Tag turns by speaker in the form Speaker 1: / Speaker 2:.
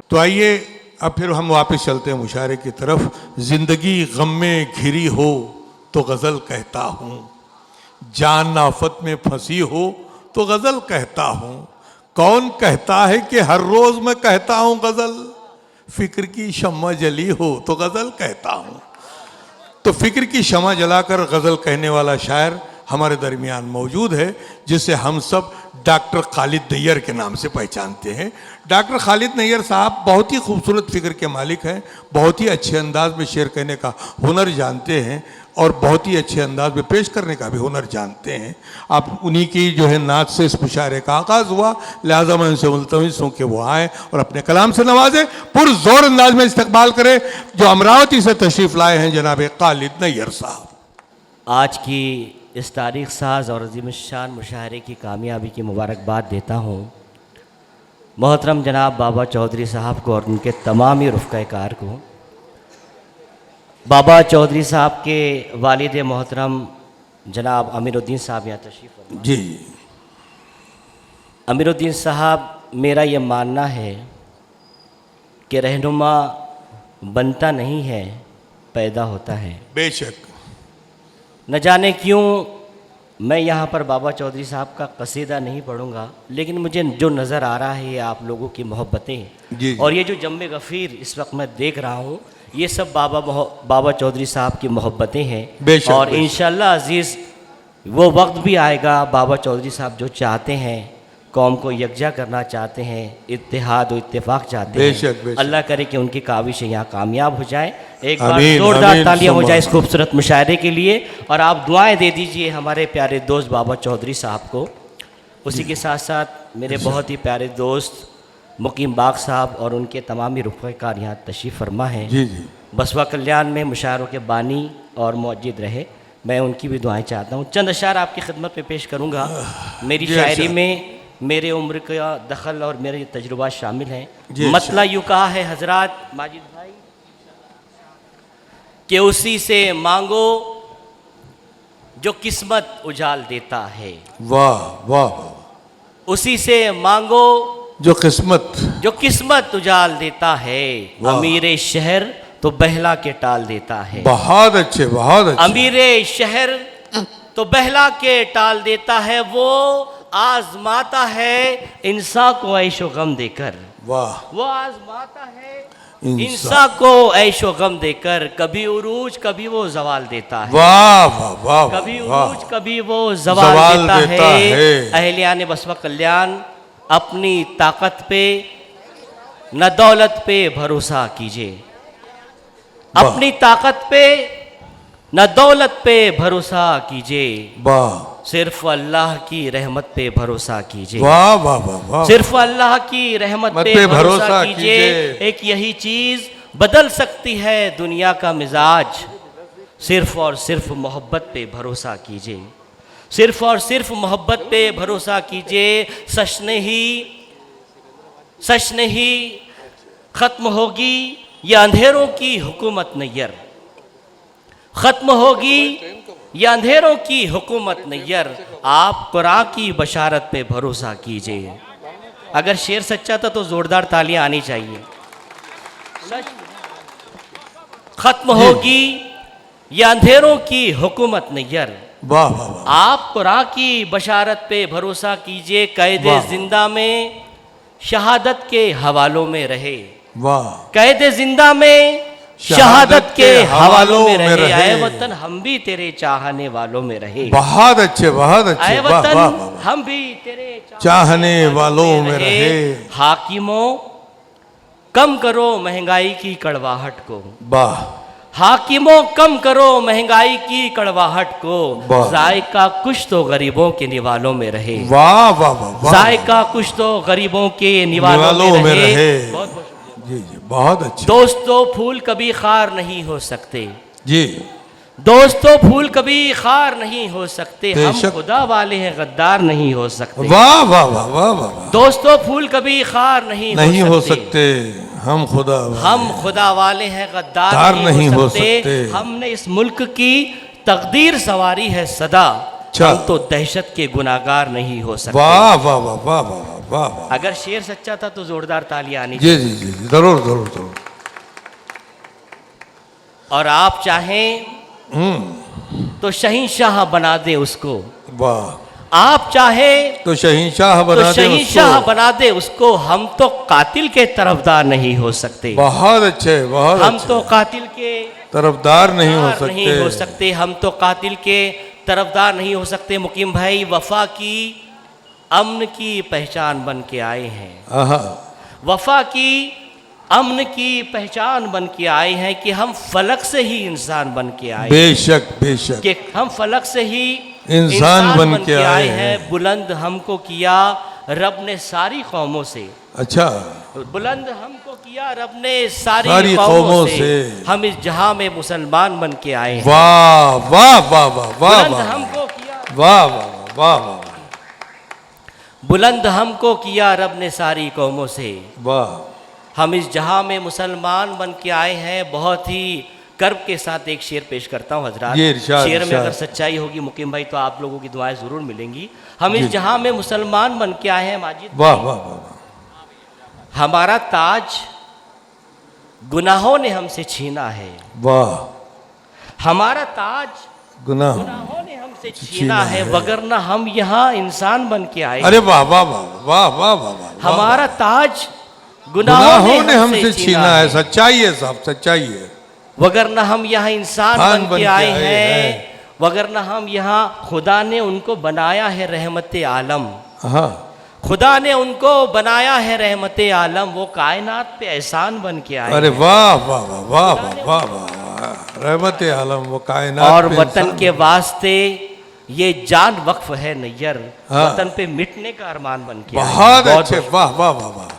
Speaker 1: तो आइए अब फिर हम वापस चलते हैं मुशायरे की तरफ। जिंदगी गम में घिरी हो तो गज़ल कहता हूँ, जान आफत में फंसी हो तो गज़ल कहता हूँ। कौन कहता है कि हर रोज़ मैं कहता हूँ गज़ल, फिक्र की शम्मा जली हो तो गज़ल कहता हूँ। तो फिक्र की शम्मा जलाकर गज़ल कहने वाला शायर हमारे दरमियान मौजूद है, जिसे हम सब डॉक्टर खालिद नैयर के नाम से पहचानते हैं। डॉक्टर खालिद नैयर साहब बहुत ही खूबसूरत फिक्र के मालिक हैं, बहुत ही अच्छे अंदाज में शेर कहने का हुनर जानते हैं और बहुत ही अच्छे अंदाज में पेश करने का भी हुनर जानते हैं। आप उन्हीं की जो है नात से इस मुशायरे का आगाज़ हुआ, लिहाजा मैं उनसे मुल्तमिस हूँ कि वो आएँ और अपने कलाम से नवाजें, पुरजोर अंदाज में इस्तकबाल करें जो अमरावती से तशरीफ़ लाए हैं जनाब खालिद नैयर साहब।
Speaker 2: आज की इस तारीख़ साज और अज़ीमुश्शान मुशायरे की कामयाबी की मुबारकबाद देता हूँ मोहतरम जनाब बाबा चौधरी साहब को और उनके तमाम ही रुफ़क़ा कार को। बाबा चौधरी साहब के वालिद मोहतरम जनाब अमीरुद्दीन साहब यहाँ तशरीफ़ फरमा।
Speaker 1: जी
Speaker 2: अमीरुद्दीन साहब, मेरा ये मानना है कि रहनुमा बनता नहीं है, पैदा होता है।
Speaker 1: बेशक।
Speaker 2: न जाने क्यों मैं यहाँ पर बाबा चौधरी साहब का कसीदा नहीं पढ़ूंगा, लेकिन मुझे जो नज़र आ रहा है ये आप लोगों की मोहब्बतें
Speaker 1: जी।
Speaker 2: और ये जो जम्मे गफ़ीर इस वक्त मैं देख रहा हूँ, ये सब बाबा चौधरी साहब की मोहब्बतें हैं। और इंशाअल्लाह अज़ीज़ वो वक्त भी आएगा, बाबा चौधरी साहब जो चाहते हैं, कौम को यकजा करना चाहते हैं, इत्तेहाद और इत्तेफाक चाहते हैं। अल्लाह करे कि उनकी काविशें यहाँ कामयाब हो जाए। एक बार जोरदार तालियां हो जाए इस खूबसूरत मुशायरे के लिए और आप दुआएं दे दीजिए हमारे प्यारे दोस्त बाबा चौधरी साहब को। उसी के साथ साथ मेरे बहुत ही प्यारे दोस्त मुकीम बाग साहब और उनके तमाम ही रुफ़क़ार यहाँ तशरीफ़ फरमा हैं।
Speaker 1: जी जी।
Speaker 2: बसवा कल्याण में मुशायरों के बानी और मौजूद रहे, मैं उनकी भी दुआएं चाहता हूँ। चंद अशार आपकी खिदमत में पेश करूँगा। मेरी शायरी में मेरे उम्र का दखल और मेरे तजुर्बा शामिल हैं। मतला यूँ कहा है हजरात माजिद भाई कि उसी से मांगो जो किस्मत उजाल देता है।
Speaker 1: वाह वाह।
Speaker 2: उसी से मांगो
Speaker 1: जो किस्मत
Speaker 2: उजाल देता है। अमीरे शहर तो बहला के टाल देता है।
Speaker 1: बहुत अच्छे बहुत अच्छे।
Speaker 2: अमीरे शहर तो बहला के टाल देता है, वो आजमाता है इंसान को ऐशो गम देकर।
Speaker 1: वाह।
Speaker 2: वो आजमाता है इंसान को ऐशो गम देकर, कभी उरूज कभी वो जवाल देता है।
Speaker 1: वाह वाह वाह।
Speaker 2: कभी उरूज कभी वो जवाल देता है। अहलियान बसवा कल्याण, अपनी ताकत पे न दौलत पे भरोसा कीजिए। अपनी ताकत पे न दौलत पे भरोसा कीजिए, सिर्फ अल्लाह की रहमत पे भरोसा कीजिए।
Speaker 1: वाह वाह वाह।
Speaker 2: सिर्फ अल्लाह की रहमत पे भरोसा कीजिए। एक यही चीज बदल सकती है दुनिया का मिजाज। सिर्फ और सिर्फ मोहब्बत पे भरोसा कीजिए। सिर्फ और सिर्फ मोहब्बत पे भरोसा कीजिए। सच नहीं खत्म होगी ये अंधेरों की हुकूमत नैयर। खत्म होगी ये अंधेरों की हुकूमत नैयर। आप कुरान की बशारत पे भरोसा कीजिए। अगर शेर सच्चा था तो जोरदार तालियां आनी चाहिए। खत्म होगी ये अंधेरों की हुकूमत नैयर।
Speaker 1: वाह वाह।
Speaker 2: आप कुरान की बशारत पे भरोसा कीजिए। कैदे जिंदा में शहादत के हवालों में रहे।
Speaker 1: वाह।
Speaker 2: कैदे जिंदा में शहादत के हवालों में रहे। आए वतन हम भी तेरे चाहने वालों में रहे।
Speaker 1: बहुत अच्छे बहुत अच्छे।
Speaker 2: आए वतन हम भी तेरे
Speaker 1: चाहने वालों में रहे।
Speaker 2: हाकिमों कम करो महंगाई की कड़वाहट को।
Speaker 1: वाह।
Speaker 2: हाकिमों कम करो महंगाई की कड़वाहट को। जायका कुछ तो गरीबों के निवालों में रहे।
Speaker 1: वाह वाह वाह।
Speaker 2: जायका कुछ तो गरीबों के निवालों में रहे।
Speaker 1: जी जी बहुत अच्छे।
Speaker 2: दोस्तों फूल कभी खार नहीं हो सकते।
Speaker 1: जी।
Speaker 2: दोस्तों फूल कभी खार नहीं हो सकते। हम खुदा वाले हैं गद्दार नहीं हो सकते।
Speaker 1: वाह वाह वाह वाह।
Speaker 2: दोस्तों फूल कभी खार नहीं हो सकते।
Speaker 1: हम
Speaker 2: खुदा वाले हैं गद्दार नहीं हो सकते। हमने इस मुल्क की तकदीर सवारी है सदा। हम तो दहशत के गुनाहगार नहीं हो सकते।
Speaker 1: वाह वाह वाह वाह वाह। वाह वाह।
Speaker 2: अगर शेर सच्चा था तो जोरदार तालियां आनी
Speaker 1: जी जी जी जी, जरूर जरूर जरूर।
Speaker 2: और आप चाहें तो शहींशाह बना दे उसको,
Speaker 1: वाह।
Speaker 2: आप चाहे
Speaker 1: तो शहींशाह
Speaker 2: तो
Speaker 1: बना दे
Speaker 2: शहींशाह
Speaker 1: उसको।
Speaker 2: बना दे उसको। हम तो कातिल के तरफदार नहीं हो सकते,
Speaker 1: बहुत अच्छे, बहुत
Speaker 2: हम
Speaker 1: अच्छे।
Speaker 2: तो कातिल के
Speaker 1: तरफदार नहीं हो
Speaker 2: तरफदार नहीं हो
Speaker 1: सकते।
Speaker 2: सकते, हम तो कातिल के तरफदार नहीं हो सकते। मुकीम भाई वफा की अमन की पहचान बन के आए हैं,
Speaker 1: आहा,
Speaker 2: वफा की अमन की पहचान बन के आए हैं कि हम फलक से ही इंसान बन के आए,
Speaker 1: बेशक बेशक
Speaker 2: कि हम फलक से ही
Speaker 1: इंसान बन के आए हैं।
Speaker 2: बुलंद हमको किया रब ने सारी कौमों से,
Speaker 1: अच्छा,
Speaker 2: बुलंद हमको किया रब ने सारी
Speaker 1: सारी
Speaker 2: कौमों
Speaker 1: कौमों
Speaker 2: से,
Speaker 1: से।
Speaker 2: हम इस जहां में मुसलमान बन के आए हैं।
Speaker 1: वाह वाह वाह वाह वाह
Speaker 2: बुलंद
Speaker 1: वाह
Speaker 2: हमको किया,
Speaker 1: वाह वाह वाह वाह
Speaker 2: बुलंद हमको किया रब ने सारी कौमों से,
Speaker 1: वाह।
Speaker 2: हम इस जहां में मुसलमान बन के आए हैं। बहुत ही गर्व के साथ एक शेर पेश करता हूँ हजरात।
Speaker 1: ये इरशाद,
Speaker 2: शेर में
Speaker 1: इरशाद।
Speaker 2: अगर सच्चाई होगी मुकीम भाई तो आप लोगों की दुआएं जरूर मिलेंगी। हम इस जहां में मुसलमान बन के आए हैं माजिद,
Speaker 1: वाह वाह वाह
Speaker 2: हमारा ताज गुनाहों ने हमसे छीना है,
Speaker 1: वाह।
Speaker 2: हमारा ताज
Speaker 1: गुनाह,
Speaker 2: गुनाहों ने हमसे छीना है, वगरना हम यहाँ इंसान बन के आए।
Speaker 1: अरे वाह वाह वाह वाह वाह वाह वाह।
Speaker 2: हमारा ताज
Speaker 1: गुनाहों ने हमसे छीना है। सच्चाई है साहब, सच्चाई है।
Speaker 2: वगरना हम यहाँ इंसान
Speaker 1: इंसान
Speaker 2: बन के आए हैं, वगरना हम यहाँ खुदा ने उनको बनाया है रहमत आलम,
Speaker 1: हाँ,
Speaker 2: खुदा ने उनको बनाया है रहमत आलम, वो कायनात पे एहसान बन के आए।
Speaker 1: अरे वाह वाह वाह वाह वाह वाह वाह, रहमत आलम वो कायनात
Speaker 2: और
Speaker 1: पे
Speaker 2: वतन
Speaker 1: इंसान।
Speaker 2: के वास्ते ये जान वक्फ है नैयर,
Speaker 1: हाँ।
Speaker 2: वतन पे मिटने का अरमान बन के आए।
Speaker 1: बहुत अच्छे, वाह वाह वाह वाह।